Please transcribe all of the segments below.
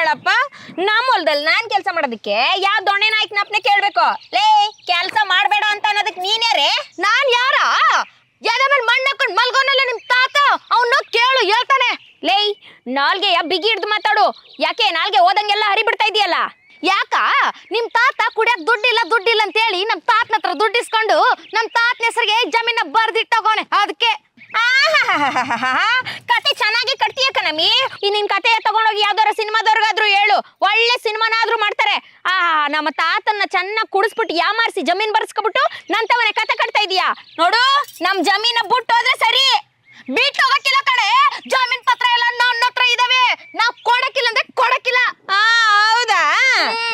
ಕೇಳಪ್ಪ. ನಮ್ಮ ಹೊಲದಲ್ಲಿ ನಾನ್ ಕೆಲಸ ಮಾಡೋದಕ್ಕೆ ಯಾವ ದೊಣ್ಣೆ ನಾಯ್ಕನಪ್ಪನೇ ಕೇಳ್ಬೇಕು? ಲೇ ಕೆಲಸ ಮಾಡಬೇಡ ಅಂತ ಅನ್ನೋದಕ್ಕೆ ನೀನ್ಯಾರೇ? ನಾನ್ ಯಾರ? ಎದೆ ಮೇಲೆ ಮಣ್ಣು ಹಾಕೊಂಡು ಮಲ್ಗೋನಲ್ಲ ನಿಮ್ ತಾತ, ಅವನು ಕೇಳು ಹೇಳ್ತಾನೆ. ಲೇ ನಾಲ್ಗೆಯ ಬಿಗಿ ಹಿಡ್ದು ಮಾತಾಡು. ಯಾಕೆ ನಾಲ್ಗೆ ಓದಂಗೆಲ್ಲ ಹರಿಬಿಡ್ತಾ ಇದೆಯಲ್ಲ? ಯಾಕ ನಿಮ್ ತಾತ ಕುಡಿಯಕ್ ದುಡ್ಡಿಲ್ಲ ಅಂತೇಳಿ ನಮ್ ತಾತನ ಹತ್ರ ದುಡ್ಡಿಸ್ಕೊಂಡು ನಮ್ ತಾತನ ಹೆಸರಿಗೆ ಜಮೀನ ಬರ್ದಿಟ್ಟೋಗೋನೆ. ಅದಕ್ಕೆ ಕತೆ ಚೆನ್ನಾಗಿ ಕಟ್ತೀಯ ಕಣಮಿ. ಈ ನಿನ್ ಕತೆ ತಗೊಂಡೋಗಿ ಯಾವ್ದಾರ ಸಿನಿಮಾದವ್ರಿಗಾದ್ರೂ ಹೇಳು, ಒಳ್ಳೆ ಸಿನಿಮಾನಾದ್ರೂ ಮಾಡ್ತಾರೆ. ನಮ್ಮ ತಾತನ್ನ ಚೆನ್ನಾಗಿ ಕುಡಿಸ್ಬಿಟ್ಟು ಯಾಮಾರಿಸಿ ಜಮೀನ್ ಬರ್ಸ್ಕೊಬಿಟ್ಟು ನಂತವನೇ ಕತೆ ಕಟ್ತಾ ಇದೀಯಾ ನೋಡು. ನಮ್ ಜಮೀನ ಬಿಟ್ಟು ಹೋದ್ರೆ ಸರಿ, ಬಿಟ್ಟು ಹೋಗಕ್ಕಿಲ್ಲ ಕಡೆ. ಜಮೀನ್ ಪತ್ರ ಎಲ್ಲ ನನ್ನ ಹತ್ರ ಇದಾವೆ, ನಾವ್ ಕೊಡಕ್ಕಿಲ್ಲ ಅಂದ್ರೆ ಕೊಡಕ್ಕಿಲ್ಲ. ಹೌದಾ?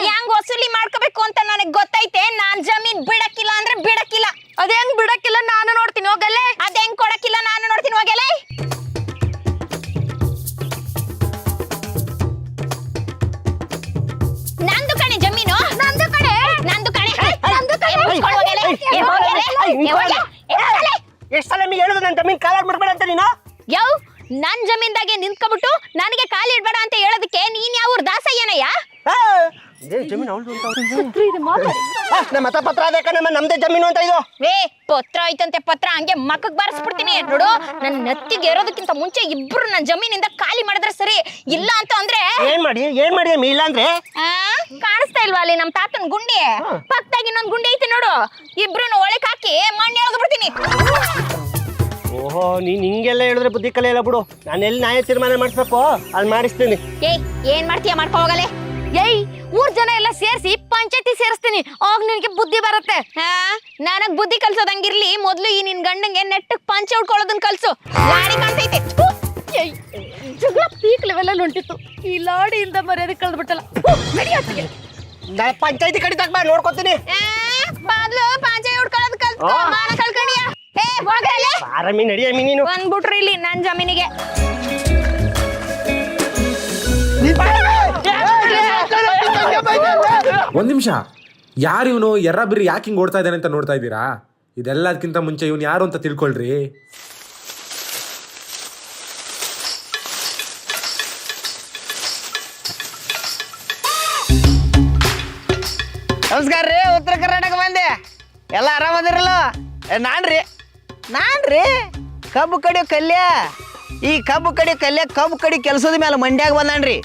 ಹೆಂಗ್ ವಸೂಲಿ ಮಾಡ್ಕೋಬೇಕು ಅಂತ ನನಗ್ ಗೊತ್ತೈತೆ. ನಾನ್ ಜಮೀನ್ ಬಿಡಕ್ಕಿಲ್ಲ ಅಂದ್ರೆ ಬಿಡಕ್ಕಿಲ್ಲ. ಅದ್ ಹೆಂಗ್ ಬಿಡಕ್ಕಿಲ್ಲ ನಾನು ನೋಡ್ತೀನಿ ಹೋಗಲ್ಲೇ. ಅದ್ ಹೆಂಗ್ ಕೊಡಕ್ಕಿಲ್ಲ ನಾನು ನೋಡ್ತೀನಿ ಹೋಗಲ್ಲೇ. ನಂದು ಕಣೆ ಜಮೀನು, ನಂದು ಕಣೆ, ನಂದು ಕಣೆ, ನಂದು ಕಣೆ. ಎಷ್ಟು ಸಲ ನಿಮಗೆ ಹೇಳುದು ನನ್ನ ಜಮೀನ್ ಕಾಲಾಡ್ ಮಾಡ್ಬೇಡ ಅಂತ ನೀನು? ಯವ್ ನನ್ ಜಮೀನ್ದಾಗೆ ನಿಂತ್ಕೊಬಿಟ್ಟು ನನಗೆ ಕಾಲಿ ಇಡ್ಬೇಡ ಅಂತ ಹೇಳೋದಕ್ಕೆ ನೀನ್ ಯಾವ ದಾಸಯ್ಯನಯ್ಯ? ನಮ್ಮ ಮತ ಪತ್ರ ಅದೇ ಕಣಮ್ಮ, ನಮ್ದೇ ಜಮೀನು ಅಂತ ಇದು. ಪತ್ರ ಐತಂತೆ, ಪತ್ರ ಹಂಗೆ ಮಕ್ಕಕ್ ಬಾರಿಸ್ಬಿಡ್ತೀನಿ ನೋಡು. ನನ್ನ ನೆತ್ತಿಗೆ ಏರೋದಕ್ಕಿಂತ ಮುಂಚೆ ಇಬ್ರು ನನ್ನ ಜಮೀನಿಂದ ಖಾಲಿ ಮಾಡಿದ್ರೆ ಸರಿ. ಇಲ್ಲ ಅಂತ ಅಂದ್ರೆ ಏನ್ ಮಾಡಿ ಅಮ್ಮಿ? ಇಲ್ಲ ಅಂದ್ರೆ ಕಾಣಿಸ್ತಾ ಇಲ್ವಾ ಅಲ್ಲಿ ನಮ್ ತಾತನ್ ಗುಂಡಿ ಪಕ್ಕದಾಗಿ ಇನ್ನೊಂದ್ ಗುಂಡಿ ಐತಿ ನೋಡು. ಇಬ್ರು ಒಳಕ್ ಹಾಕಿ ಮಣ್ಣು ಎಳ್ದ್ಬಿಡ್ತೀನಿ. ಓಹೋ, ನೀನ್ ಹಿಂಗೆಲ್ಲ ಹೇಳಿದ್ರೆ ಬುದ್ಧಿ ಕಲೆ ಇಲ್ಲ ಬಿಡು. ನಾನು ಎಲ್ಲಿ ನ್ಯಾಯ ತೀರ್ಮಾನ ಮಾಡಿಸ್ಬೇಕು ಅಲ್ಲಿ ಮಾಡಿಸ್ತೀನಿ. ಏನ್ ಮಾಡ್ತೀಯ ಮಾಡ್ಕೊ ಹೋಗಲೇ. ಊರ್ ಜನ ಎಲ್ಲ ಸೇರಿಸಿ ಪಂಚಾಯತಿ ಸೇರಿಸ್ತೀನಿ, ಆಗ ನಿನ್ಗೆ ಬುದ್ಧಿ ಬರುತ್ತೆ. ನನಗ್ ಬುದ್ಧಿ ಕಲ್ಸೋದಂಗಿರ್ಲಿ, ಮೊದ್ಲು ಈ ನಿನ್ ಗಂಡಂಗೆ ನೆಟ್ಟಗ್ ಪಂಚೆ ಉಟ್ಕೊಳ್ಳೋದನ್ನ ಕಲ್ಸು. ಲಾಡಿ ಕಾಣ್ತೈತೆ. ಜಗಳ ಪೀಕ್ ಲೆವೆಲ್ ಅಲ್ಲಿ ಹೊಂಟಿತ್ತು, ಈ ಲಾಡಿಯಿಂದ ಮರ್ಯಾದೆ ಕಳೆದ್ಬಿಟ್ಟಲ್ಲ. ಪಂಚಾಯತಿ ಕಡೆ ತಗ ನೋಡ್ಕೊತೀನಿ. ಮೊದ್ಲು ಪಂಚಾಯತಿ ಉಟ್ಕೊಳ್ಳೋದ್ ಕಲ್ತು ಮಾನ ಕಳ್ಕೊಂಡಿಯ. ಆರಾಮಿ ನಡಿಯಮ್ಮಿ ನೀನು. ಬಂದ್ಬಿಟ್ರಿ ಇಲ್ಲಿ ನನ್ ಜಮೀನಿಗೆ. ಒಂದ್ ನಿಮಿಷ, ಯಾರು ಇವನು? ಎರ್ರ ಬಿರಿ ಯಾಕೆ ಹಿಂಗ್ ಓಡ್ತಾ ಇದ್ದಾನೆ ಅಂತ ನೋಡ್ತಾ ಇದ್ದೀರಾ? ಇದೆಲ್ಲದಕ್ಕಿಂತ ಮುಂಚೆ ಇವನು ಯಾರು ಅಂತ ತಿಳ್ಕೊಳ್ರಿ. ನಮಸ್ಕಾರ ರೀ, ಉತ್ತರ ಕರ್ನಾಟಕ ಬಂದೆ. ಎಲ್ಲ ಆರಾಮದಿರಲ್ಲ? ನಾನ್ರಿ ಕಬ್ಬು ಕಡಿಯೋ ಕಲ್ಯ. ಈ ಕಬ್ಬು ಕಡಿ ಕೆಲಸದ ಮೇಲೆ ಮಂಡ್ಯಾಗ ಬಂದಾನ್ರಿ.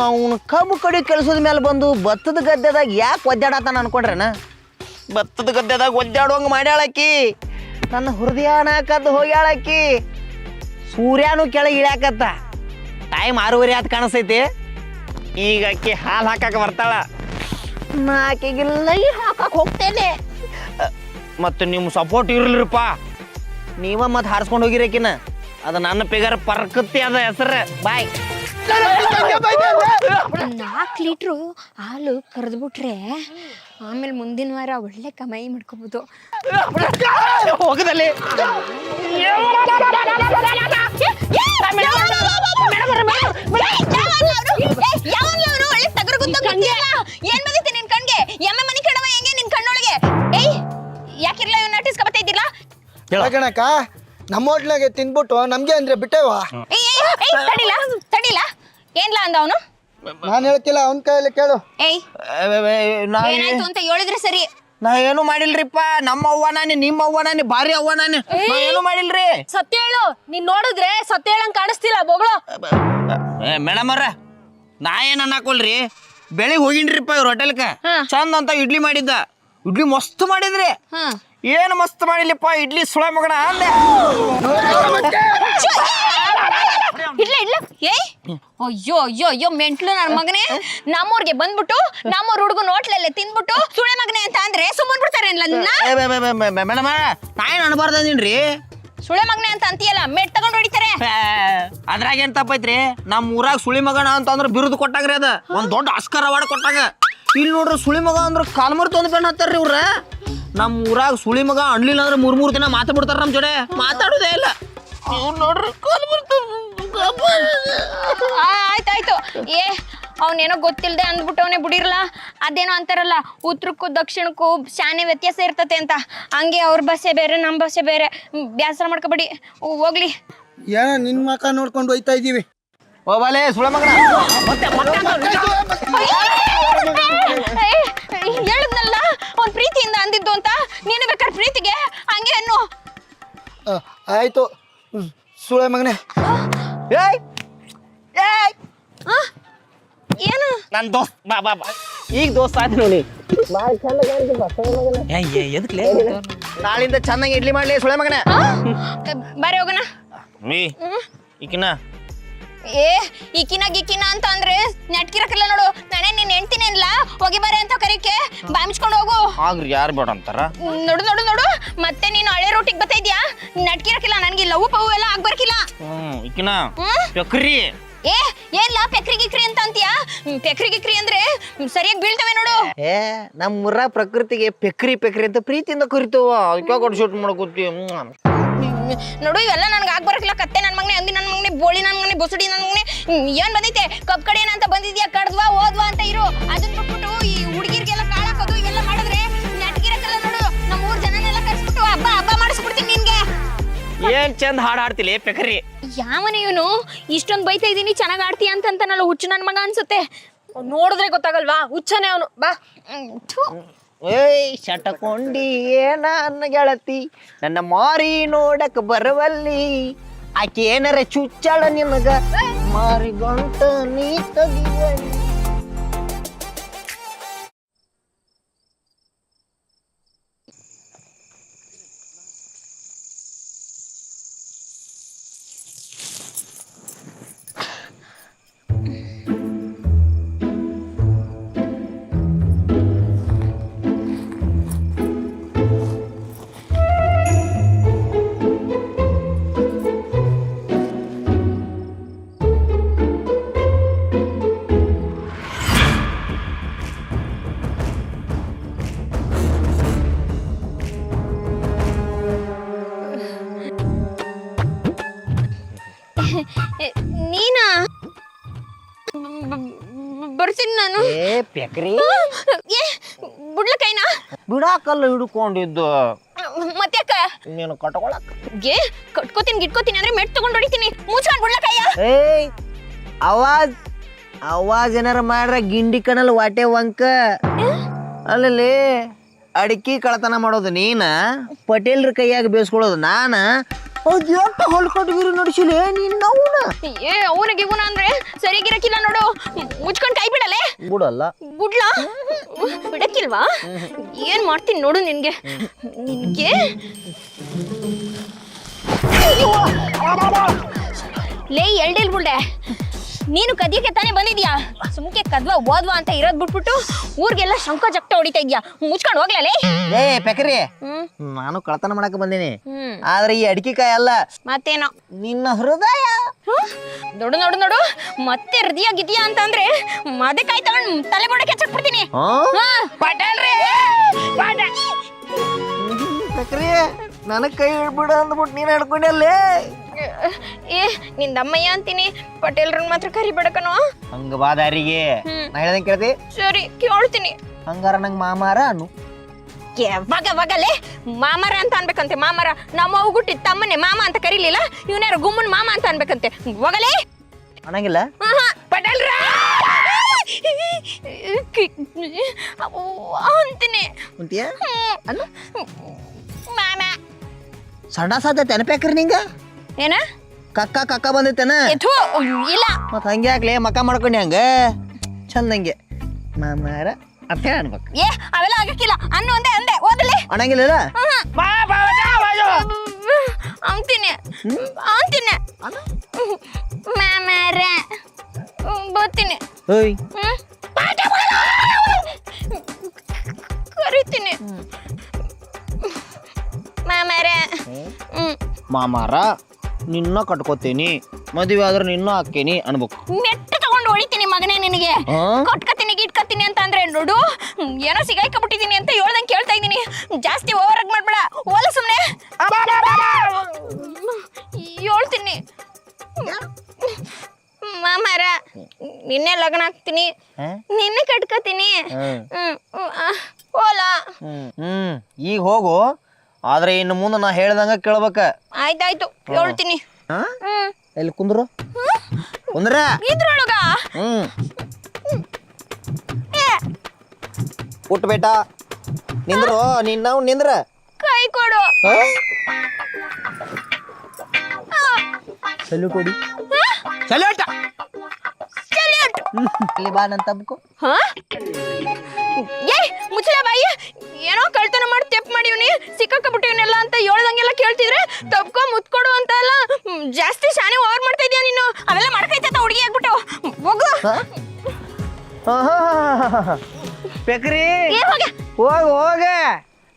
ಅವನು ಕಬ್ಬು ಕಡಿ ಕೆಲಸದ ಮೇಲೆ ಬಂದು ಭತ್ತದ ಗದ್ದೆದಾಗ ಯಾಕೆ ಒದ್ದಾಡತಾನ ಅನ್ಕೊಂಡ್ರೇನ? ಭತ್ತದ ಗದ್ದೆದಾಗ ಒದ್ದಾಡುವಂಗೆ ಮಾಡ್ಯಾಳಕ್ಕಿ. ನನ್ನ ಹೃದಯನ ಕದ್ದು ಹೋಗ್ಯಾಳಕ್ಕಿ. ಸೂರ್ಯನೂ ಕೆಳಗೆ ಇಳ್ಯಾಕತ್ತ. ಟೈಮ್ 6:30 ಆತ್ ಕಾಣಿಸ್ತೈತಿ. ಈಗ ಅಕ್ಕಿ ಹಾಲು ಹಾಕಕ್ಕೆ ಬರ್ತಾಳ. ನಾ ಆಕೆಗೆ ಲೈ ಹಾಕಕ್ಕೆ ಹೋಗ್ತೇನೆ. ಮತ್ತು ನಿಮ್ಮ ಸಪೋರ್ಟ್ ಇರ್ಲಿರಪ್ಪ. ನೀವ ಮತ್ತೆ ಹಾರಿಸ್ಕೊಂಡು ಹೋಗಿರಕಿನ. ಅದು ನನ್ನ ಪಿಗರ್ ಪರ್ಕತ್ತಿ ಅದ ಹೆಸರು. ಬಾಯ್. 4 ಲೀಟ್ರು ಹಾಲು ಕರೆದ್ಬಿಟ್ರೆ ಆಮೇಲೆ ಮುಂದಿನ ವಾರ ಒಳ್ಳೆ ಕಮಾಯಿ ಮಾಡ್ಕೋಬಹುದು. ಹೋಗದಲ್ಲಿ ಏನ್ ಬಂದಿತ್ತೆ ನಿನ್ ಕಣ್ಗೆ? ಎಮ್ಮೆ ಮನಿ ಕಡವ ಹೆಂಗೆ ನಿನ್ ಕಣ್ಣೊಳಗೆ? ಯಾಕಿರ್ಲ ಇವ್ ನಟಿಸ್ಕೊಬತ್ತಾ ಇದ್ದಿಲ್ಲ? ಹೇಳಕಣಕ್ಕ, ನಮ್ಮ ಹೋಟ್ಲಾಗೆ ತಿಂದ್ಬಿಟ್ಟು ನಮ್ಗೆ ಅಂದ್ರೆ ಬಿಟ್ಟೇವಾ? ತಡಿಲ ಏನ್ಲ ಅಂದ ಅವನು? ನಾನು ಹೇಳ್ತಿಲ್ಲ, ಅವನ ಕೈಯಲ್ಲಿ ಕೇಳು. ಏನಾಯ್ತು ಅಂತ ಹೇಳಿದ್ರೆ ಸರಿ. ನಾ ಏನು ಮಾಡಿಲ್ರಿಪ್ಪ. ನಮ್ಮ ಅವ್ವ ನಾನಿ, ನಿಮ್ಮ ಅವ್ವ ನಾನಿ, ಭಾರಿ ಅವ್ವ ನಾನಿ. ಏನು ಮಾಡಿಲ್ರಿ. ಸತ್ಯ ಹೇಳು. ನೀನ್ ನೋಡಿದ್ರೆ ಸತ್ಯ ಹೇಳಂಗ್ ಕಾಣಿಸ್ತಿಲ್ಲ. ಬೊಗಳು ಮೇಡಮ್ ಅವ್ರ, ನಾ ಏನ್ ಅನ್ನಕೊಳ್ರಿ, ಬೆಳಿಗ್ಗೆ ಹೋಗಿನ್ರಿಪ್ಪ ಇವ್ರ ಹೋಟೆಲ್ಕ. ಚಂದ ಅಂತ ಇಡ್ಲಿ ಮಾಡಿದ್ದ. ಇಡ್ಲಿ ಮಸ್ತ್ ಮಾಡಿದ್ರಿ. ಏನು ಮಸ್ತ್ ಮಾಡಿಲ್ಲಪ್ಪ ಇಡ್ಲಿ, ಸುಳ ಮಗನ ಅಂದೆ. ಅಯ್ಯೋ ಅಯ್ಯೋ ಅಯ್ಯೋ ಮೆಂಟ್ಲು ನನ್ನ ಮಗನೇ. ನಮ್ಮೂರ್ಗೆ ಬಂದ್ಬಿಟ್ಟು ನಮ್ಮೂರ್ ಹುಡುಗನ ಹೋಟ್ಲಲ್ಲೇ ತಿಂದ್ಬಿಟ್ಟು ಸುಳೆ ಮಗನೆ ಅಂತ ಅಂದ್ರೆ ಸುಮ್ಮನ್ ಬಿಡ್ತಾರೆ. ಮೇಡಮ್ ನಾ ಏನ್ ಅನ್ಬಾರ್ದೀನ್ರಿ. ಸುಳೆ ಮಗನೆ ಅಂತ ಅಂತೀಯಲ್ಲ, ಮೆಟ್ ತಗೊಂಡ್ ಹೊಡಿತಾರೆ. ಅದ್ರಾಗ ಏನ್ ತಪ್ಪೈತ್ರಿ? ನಮ್ಮ ಊರಾಗ ಸುಳಿ ಮಗನ ಅಂತ ಅಂದ್ರ ಬಿರುದು ಕೊಟ್ಟಾಗ್ರಿ. ಅದ ಒಂದ್ ದೊಡ್ಡ ಆಸ್ಕರ್ ಅವಾರ್ಡ್ ಕೊಟ್ಟಾಗ. ಇಲ್ಲಿ ನೋಡ್ರಿ ಸುಳಿ ಮಗ ಅಂದ್ರ ಕಾಲ್ಮರ್ ತೊಂದ್ ಬೆಣ್ಣ ಹತ್ತಾರ್ರಿ ಇವ್ರ. ನಮ್ಮ ಊರಾಗ ಸುಳಿ ಮಗ ಅಣ್ಲಿಲ್ಲ ಅಂದ್ರೆ 3 ದಿನ ಮಾತಾಡ್ಬಿಡ್ತಾರ. ನಮ್ ಜೋಡೆ ಮಾತಾಡೋದೇ ಇಲ್ಲ. ನೋಡ್ರಿ ಆಯ್ತಾಯ್ತು. ಅವನೇನೋ ಗೊತ್ತಿಲ್ಲದೆ ಅಂದ್ಬಿಟ್ಟವನೇ ಬಿಡಿರ್ಲ. ಅದೇನೋ ಅಂತಾರಲ್ಲ, ಉತ್ತರಕ್ಕೂ ದಕ್ಷಿಣಕ್ಕೂ ಶಾನೆ ವ್ಯತ್ಯಾಸ ಇರ್ತತೆ ಅಂತ. ಹಂಗೆ ಅವ್ರ ಭಾಷೆ ಬೇರೆ, ನಮ್ಮ ಭಾಷೆ ಬೇರೆ. ಬ್ಯಾಸರ ಮಾಡ್ಕೊಬೇಡಿ, ಹೋಗ್ಲಿ. ಏನ ನಿನ್ ಮಕ್ಕ ನೋಡ್ಕೊಂಡು ಹೋಯ್ತಾ ಇದೀವಿ. ಹೋಗಲೇ ಸುಳ ಮಗನ. ಸುಳೆ ಮಗನೇ. ಏಯ್ ಏಯ್ ಏನು ನನ್ನ ದೋಸ್ತ್ ಬಾ ಬಾ ಬಾ ಈಗ ದೋಸ್ತ ಆಯ್ತು ನೋಡಿ. ನಾಳಿಂದ ಚೆನ್ನಾಗಿ ಇಡ್ಲಿ ಮಾಡ್ಲಿ ಸುಳೆ ಮಗನ. ಬಾರಿ ಹೋಗೋಣ. ಈಕಿನ ಏ ಈಕಿನ ಗಿಕ್ಕಿನ ಅಂತ ಅಂದ್ರೆ ನೆಟ್ಕಿರಕ್ಕಿಲ್ಲ ನೋಡು. ನಾನೇ ನಿನ್ ಹೆಂಡ್ತೀನಿ ಅನ್ಲ, ಹೋಗಿ ಬಾರೆ ಅಂತ ಕರಿಕೆ ಬಾಮಿಸ್ಕೊಂಡು ಹೋಗು. ಆಗ್ರಿ ಯಾರು ಬೇಡ ಅಂತಾರ. ನೋಡು ನೋಡು ನೋಡು, ಮತ್ತೆ ನೀನು ಹಳೆ ರೋಟಿಗೆ ಬರ್ತಾ ಇದ್ಯಾ. ನೆಟ್ಕಿರಕ್ಕಿಲ್ಲ, ನನ್ಗೆ ಲವ್ ಪವು ಎಲ್ಲ ಆಗ್ಬರ್ಕಿಲ್ಲ. ಈಕಿನ ಚಕ್ರಿ ಏ ಏನ್ಲ ಪೆಕ್ರಿ ಗಿಕ್ರಿ ಅಂತ ಅಂತೀಯಾ? ಪೆಕ್ರಿ ಗಿಕ್ರಿ ಅಂದ್ರೆ ಸರಿಯಾಗಿ ಬೀಳ್ತವೆ ನೋಡು. ಏ ನಮ್ಮೂರ ಪ್ರಕೃತಿಗೆ ಪೆಕ್ರಿ ಪೆಕ್ರಿ ಅಂತ ಪ್ರೀತಿಯಿಂದ ಕರಿತವ. ಅದಕ್ಕೆ ಕೊಟ್ಟು ಶೂಟ್ ಮಾಡ್ಕೋತಿ. ನೋಡು ಇವೆಲ್ಲ ನನ್ಗೆ ಆಗ್ಬರಕಿಲ್ಲ. ಕತ್ತೆ ನನ್ ಮಗನೆ, ಅಂದಿ ನನ್ ಮಗನೆ, ಬೋಳಿ ನನ್ ಮಗನೆ, ಬೊಸುಡಿ ನನ್ ಮಗನೆ. ಏನ್ ಬಂದೈತೆ? ಕಪ್ ಕಡೆ ಏನಂತ ಬಂದಿದ್ಯಾ? ಕಡ್ದ್ವಾ ಓದ್ವಾ ಅಂತ ಇರು. ಅದನ್ನ ಬಿಟ್ಬಿಟ್ಟು ಈ ಹುಡುಗಿರ್ಗೆಲ್ಲ ಕಾಳ ಹಾಕೋದು ಇವೆಲ್ಲ ಮಾಡಿದ್ರೆ ನೆಟ್ಗಿರಕ್ಕಲ್ಲ ನೋಡು. ನಮ್ಮ ಊರ್ ಜನನೆಲ್ಲ ಕರ್ಸ್ಬಿಟ್ಟು ಹಬ್ಬ ಹಬ್ಬ ಮಾಡಿಸ್ಬಿಡ್ತೀನಿ ನಿನ್ಗೆ. ಏನ್ ಚಂದ ಹಾಡು ಹಾಡ್ತಿಲಿ ಪೆಕ್ರಿ. ಯಾವನ ಇವನು ಇಷ್ಟೊಂದು ಬೈತಾ ಇದೀನಿ ಚೆನ್ನಾಗ್ ಆಡ್ತೀಯ ಅಂತಂತಾನಲ್ಲ, ಹುಚ್ಚು ನನ್ ಮಗ ಅನ್ಸುತ್ತೆ. ನೋಡಿದ್ರೆ ಗೊತ್ತಾಗಲ್ವಾ ಹುಚ್ಚನೇ ಅವನು. ಬಾ. ಏಯ್ ಶಟಕೊಂಡಿ ಏನ ಅನ್ನ ಗೆಳತಿ, ನನ್ನ ಮಾರಿ ನೋಡಕ್ ಬರವಲ್ಲಿ. ಆಕೆ ಏನಾರ ಚುಚ್ಚಾಳ ನಿನಗ ಮಾರಿ ಗಂಟ ನೀ ತೆಗಿವಲ್ಲಿ. ನೀನಾ? ಬರ್ತೀನಿ ನಾನು. ಏ ಪೆಕ್ರಿ ಏ ಬುಡ್ಲ ಕೈನಾ ಬಿಡಾಕಲ್ಲ ಹಿಡ್ಕೊಂಡಿದ್ದು. ಮತ್ತ್ಯಾಕ ನೀನು ಕಟ್ಕೊಳಕ್. ಏ ಕಟ್ಕೋತೀನಿ ಗಿಟ್ಕೋತೀನಿ ಅಂದ್ರೆ ಮೆಟ್ ತಗೊಂಡ್ ಹೊಡಿತೀನಿ. ಮುಚ್ಕೊಂಡ್ ಬುಡ್ಲ ಕೈಯ. ಏಯ್ ಅವಾಜ್ ಅವಾಜ್ ಏನಾರ ಮಾಡ್ರ ಗಿಂಡಿ ಕಣಲ್ ವಾಟೆ ವಂಕ. ಅಲ್ಲಲ್ಲಿ ಅಡಿಕೆ ಕಳತನ ಮಾಡೋದು ನೀನ, ಪಟೇಲ್ರ ಕೈಯಾಗ ಬೇಯಿಸ್ಕೊಳ್ಳೋದು ನಾನ. ಅದ್ಯಾಕ ಹೊಲ್ಕೊಟ್ಗಿರಿ ನಡ್ಸಿಲಿ ನೀನ್ ಅವನ. ಏ ಅವನಿಗೆ ಗುಣ ಅಂದ್ರೆ ಸರಿಗಿರಕ್ಕಿಲ್ಲ ನೋಡು. ಮುಚ್ಕೊಂಡ್ ಕೈ ಬಿಡಲೆ. ಬಿಡಲ್ಲ. ಬಿಡ್ಲಾ? ಬಿಡಕ್ಕಿಲ್ವಾ? ಏನ್ ಮಾಡ್ತೀನಿ ನೋಡು ನಿನ್ಗೆ. ನಿನ್ಗೆ ಲೇ ಎಲ್ಡೇಲ್ ಬುಲ್ಡೆ, ನೀನು ಕದಿಯಕ್ಕೆ ತಾನೇ ಬಂದಿದ್ಯಾ? ಸುಮ್ಕೆ ಕದ್ವಾ ಓದ್ವಾ ಅಂತ ಇರೋದ್ ಬಿಟ್ಬಿಟ್ಟು ಊರ್ಗೆಲ್ಲ ಶಂಕ ಜಕ್ಟ ಹೊಡಿತಾ ಇದ್ಯಾ. ಮುಚ್ಕೊಂಡ್ ಹೋಗ್ಲೇ. ಏ ಪೆಕ್ರಿ, ನಾನು ಕಳತನ ಮಾಡಕ್ ಬಂದೀನಿ. ಹ್ಮ್. ಆದ್ರೆ ಈ ಅಡಿಕೆ ಕಾಯಿ ಅಲ್ಲ, ಮತ್ತೇನೋ ನಿನ್ನ ಹೃದಯ. ನೋಡು ನೋಡು ನೋಡು, ಮತ್ತೆ ಹೃದಯ ಗಿದ್ಯಾ ಅಂತ ಅಂದ್ರೆ ಮದೆ ಕಾಯಿ ತಗೊಂಡ್ ತಲೆ ಬೊಡಕ್ಕೆ ಹಚ್ಚಕ್ಬಿಡ್ತೀನಿ. ಪೆಕ್ರಿ ನನಗ್ ಕೈ ಹಿಡ್ಬಿಡು ಅಂದ್ಬಿಟ್ಟು ನೀನ್ ಹಿಡ್ಕೊಂಡಲ್ಲೇ. ಏ ನಿಂದಮ್ಮಯ್ಯ ಅಂತೀನಿ, ಪಟೇಲ್ರನ್ ಮಾತ್ರ ಕರಿಬೇಡಕನೋ. ಹಂಗ ಬಾದಾರಿಗೆ ನಾ ಹೇಳ್ದಂಗೆ ಕೇಳ್ತಿ. ಸರಿ ಕೇಳ್ತೀನಿ. ಹಂಗಾರ ನಂಗೆ ಮಾಮಾರ ಅನ್ನು. ಬಗಲೇ ಮಾಮರ ಅಂತ ಅನ್ಬೇಕಂತೆ. ಮಾಮರ ನಮ್ಮ ಅವು ಗುಟ್ಟಿ ತಮ್ಮನೆ ಮಾಮ ಅಂತ ಕರೀಲಿಲ್ಲ, ಇವನ್ಯಾರು ಗುಮ್ಮನ್ ಮಾಮ ಅಂತ ಅನ್ಬೇಕಂತೆ. ಹೋಗಲೇ ಅನ್ನಂಗಿಲ್ಲ. ಪಟೇಲ್ರ ಅಂತೀನಿ. ಅಂತೀಯ ಮಾಮ ಸಣ್ಣ ಸಾಧ್ಯತೆ ಅನ್ಬೇಕ್ರಿ ನಿಂಗ. ಏನ ಕಕ್ಕ ಕಕ್ಕ ಬಂದೈತೇನ? ಇಲ್ಲ ಮತ್ ಹಂಗೆ ಆಗ್ಲಿ ಮಕ್ಕ ಮಾಡ್ಕೊಂಡಿ ಹಂಗ ಚಂದಂಗೆ ಮಾಮಾರ ಅರ್ಥ ಅನ್ಬೇಕು. ಏ ಅವೆಲ್ಲ ಆಗಕ್ಕಿಲ್ಲ. ಅನ್ನು ಒಂದೇ ಅಂದೆ. ಓದಲೇ ಅನ್ನಂಗಿಲ್ಲ. ಅಂತೀನಿ ಅಂತೀನಿ ಮಾಮಾರ ಬರ್ತೀನಿ. ಓಯ್ ಕರಿತೀನಿ ಮಾಮಾರ. ಮಾಮಾರ ನಿನ್ನ ಕಟ್ಕೋತೀನಿ, ಮದುವೆ ಆದ್ರೆ ನಿನ್ನ ಹಾಕೇನಿ ಅನ್ಬೇಕು. ಮೆಟ್ಟ ತಗೊಂಡು ಹೊಡಿತೀನಿ ಮಗನೇ ನಿನಗೆ. ಕೊಟ್ಕತೀನಿ ಗಿಟ್ಕತೀನಿ ಅಂತ ಅಂದ್ರೆ ನೋಡು, ಏನೋ ಸಿಗಾಯ್ಕೊಬಿಟ್ಟಿದೀನಿ ಅಂತ ಹೇಳ್ದಂಗೆ ಕೇಳ್ತಾ ಇದ್ದೀನಿ. ಜಾಸ್ತಿ ಓವರ್ ಆಗಿ ಮಾಡ್ಬೇಡ. ಓಲ ಸುಮ್ನೆ ಹೇಳ್ತೀನಿ. ಮಾಮಾರ ನಿನ್ನೆ ಲಗ್ನ ಆಗ್ತೀನಿ, ನಿನ್ನೆ ಕಟ್ಕೋತೀನಿ. ಓಲ ಈಗ ಹೋಗು, ಆದ್ರೆ ಇನ್ನು ಮುಂದೆ ನಾ ಹೇಳ್ದಂಗ ಕೇಳ್ಬೇಕ. ಆಯ್ತಾಯ್ತು ಹೇಳ್ತೀನಿ. ಎಲ್ಲಿ ಕುಂದ್ರು ಕುಂದ್ರ ಇದ್ರೊಳಗ ಪುಟ್ ಬೇಟ ನಿಂದ್ರು. ನಾವು ನಿಂದ್ರ ಕೈ ಕೊಡು. ಸಲ್ಯೂಟ್ ಹೊಡಿ ಸಲ್ಯೂಟ್ ಇಲ್ಲಿ ಬಾ ನನ್ನ ತಬ್ಕೋ ಹಾ ಏ ಮುಚ್ಚಲ ಬಾಯಿ ಏನೋ ಕಳ್ತನ ಮಾಡಿ ತೆಪ್ ಮಾಡಿವ್ನಿ ಸಿಕ್ಕಾಕಬಿಟ್ಟಿವ್ನೆಲ್ಲ ಅಂತ ಹೇಳ್ದಂಗೆಲ್ಲ ಕೇಳ್ತಿದ್ರೆ ತಪ್ಕೊ ಮುತ್ಕೊಡು ಅಂತ ಎಲ್ಲ ಜಾಸ್ತಿ ಶಾನೆ ಓವರ್ ಮಾಡ್ತಾ ಇದೀಯ ನೀನು ಅವೆಲ್ಲ ಮಾಡ್ಕೈತ ಹುಡುಗಿ ಆಗ್ಬಿಟ್ಟು ಹೋಗು ಬೇಕ್ರಿ ಏ ಹೋಗ ಹೋಗ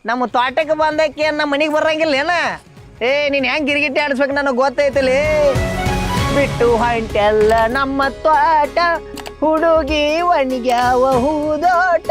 ನಮ್ಮ ತೋಟಕ್ಕೆ ಬಂದಕ್ಕೆ ನಮ್ಮ ಮನೆಗೆ ಬರಂಗಿಲ್ಲ ಏನ ಏ ನೀನ್ ಹೆಂಗ್ ಗಿರಿಗಿಟ್ಟಿ ಆಡಿಸ್ಬೇಕು ನನಗೆ ಗೊತ್ತೈತಲಿ ಬಿಟ್ಟು ಹೊಂಟೆಲ್ಲ ನಮ್ಮ ತೋಟ ಹುಡುಗಿ ಒಣಗ್ಯಾವ ಹೂದೋಟ